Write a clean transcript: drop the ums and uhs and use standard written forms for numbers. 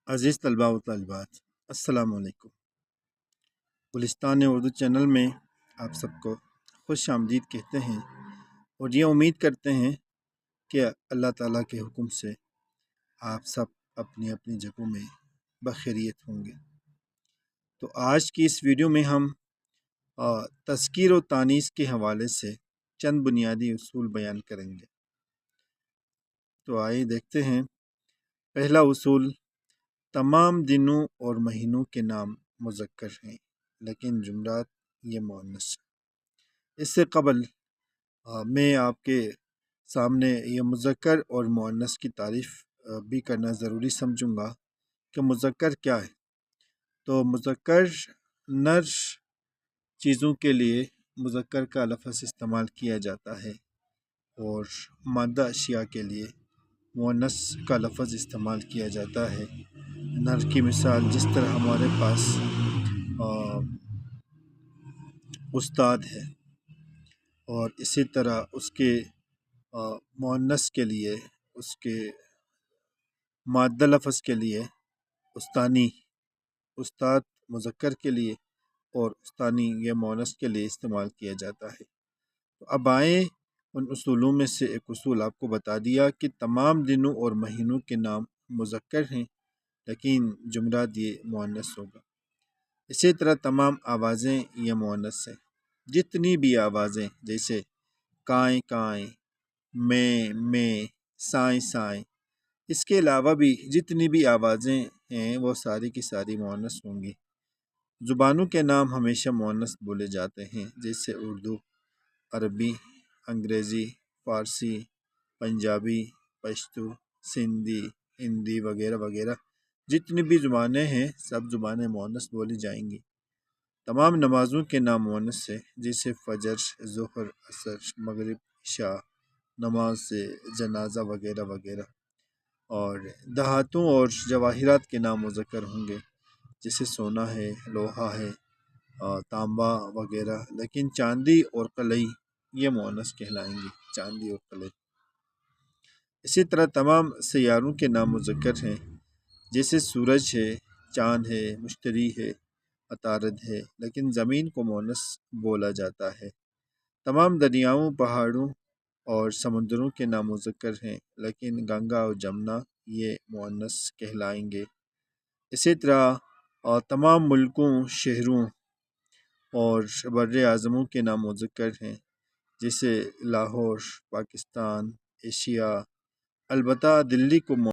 عزیز طلباء و طالبات، السلام علیکم۔ گلستان اردو چینل میں آپ سب کو خوش آمدید کہتے ہیں اور یہ امید کرتے ہیں کہ اللہ تعالیٰ کے حکم سے آپ سب اپنی اپنی جگہوں میں بخیریت ہوں گے۔ تو آج کی اس ویڈیو میں ہم تذکیر و تانیث کے حوالے سے چند بنیادی اصول بیان کریں گے۔ تو آئیے دیکھتے ہیں۔ پہلا اصول، تمام دنوں اور مہینوں کے نام مذکر ہیں لیکن جملات یہ مؤنث ہیں۔ اس سے قبل میں آپ کے سامنے یہ مذکر اور مؤنث کی تعریف بھی کرنا ضروری سمجھوں گا کہ مذکر کیا ہے۔ تو مذکر نر چیزوں کے لیے مذکر کا لفظ استعمال کیا جاتا ہے اور مادہ اشیاء کے لیے مؤنث کا لفظ استعمال کیا جاتا ہے۔ نر کی مثال جس طرح ہمارے پاس استاد ہے، اور اسی طرح اس کے مؤنث کے لیے، اس کے مادہ لفظ کے لیے استانی، استاد مذکر کے لیے اور استانی یہ مؤنث کے لیے استعمال کیا جاتا ہے۔ تو اب آئیں ان اصولوں میں سے ایک اصول آپ کو بتا دیا کہ تمام دنوں اور مہینوں کے نام مذکر ہیں لیکن جملات یہ مؤنث ہوگا۔ اسی طرح تمام آوازیں یہ مؤنث ہیں۔ جتنی بھی آوازیں جیسے کائیں کائیں، میں، سائیں سائیں، اس کے علاوہ بھی جتنی بھی آوازیں ہیں وہ ساری کی ساری مؤنث ہوں گی۔ زبانوں کے نام ہمیشہ مؤنث بولے جاتے ہیں جیسے اردو، عربی، انگریزی، فارسی، پنجابی، پشتو، سندھی، ہندی وغیرہ وغیرہ۔ جتنی بھی زبانیں ہیں سب زبانیں مؤنث بولی جائیں گی۔ تمام نمازوں کے نام مؤنث ہے جیسے فجر، ظہر، عصر، مغرب، عشاء، نماز جنازہ وغیرہ وغیرہ۔ اور دھاتوں اور جواہرات کے نام مذکر ہوں گے جیسے سونا ہے، لوہا ہے، تانبا وغیرہ، لیکن چاندی اور قلعی یہ مؤنث کہلائیں گے، چاندی اور قلعی۔ اسی طرح تمام سیاروں کے نام مذکر ہیں جیسے سورج ہے، چاند ہے، مشتری ہے، عطارد ہے، لیکن زمین کو مؤنث بولا جاتا ہے۔ تمام دریاؤں، پہاڑوں اور سمندروں کے نام مذکر ہیں لیکن گنگا اور جمنا یہ مؤنث کہلائیں گے۔ اسی طرح تمام ملکوں، شہروں اور بر اعظموں کے نام مذکر ہیں جیسے لاہور، پاکستان، ایشیا، البتہ دلی کو